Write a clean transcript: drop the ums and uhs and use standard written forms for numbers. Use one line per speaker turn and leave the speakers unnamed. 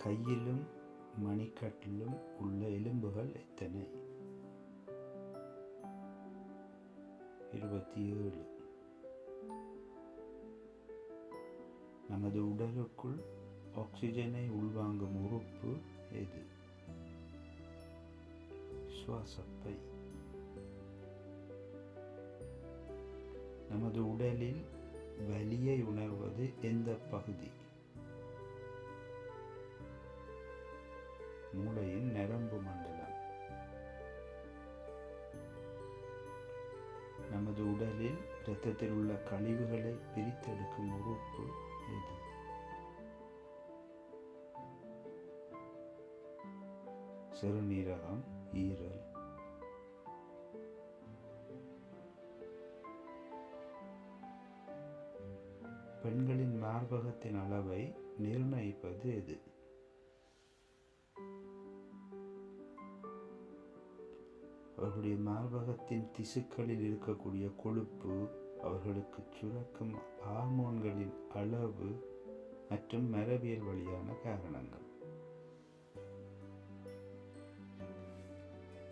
கையிலும் மணிக்கட்டிலும் உள்ள எலும்புகள் எத்தனை? 27. நமது உடலுக்குள் ஆக்சிஜனை உள்வாங்கும் உறுப்பு எது? சுவாசப்பை. நமது உடலில் வலியை உணர்வது எந்த பகுதி? மூளையின் நரம்பு மண்டலம். நமது உடலில் இரத்தத்தில் உள்ள கழிவுகளை பிரித்தெடுக்கும் உறுப்பு எது? சிறுநீரகம், ஈரல். பெண்களின் மார்பகத்தின் அளவை நிர்ணயிப்பது எது? அவர்களுடைய மார்பகத்தின் திசுக்களில் இருக்கக்கூடிய கொழுப்பு, அவர்களுக்கு சுரக்கும் ஹார்மோன்களின் அளவு மற்றும் மரபியல் வழியான காரணங்கள்.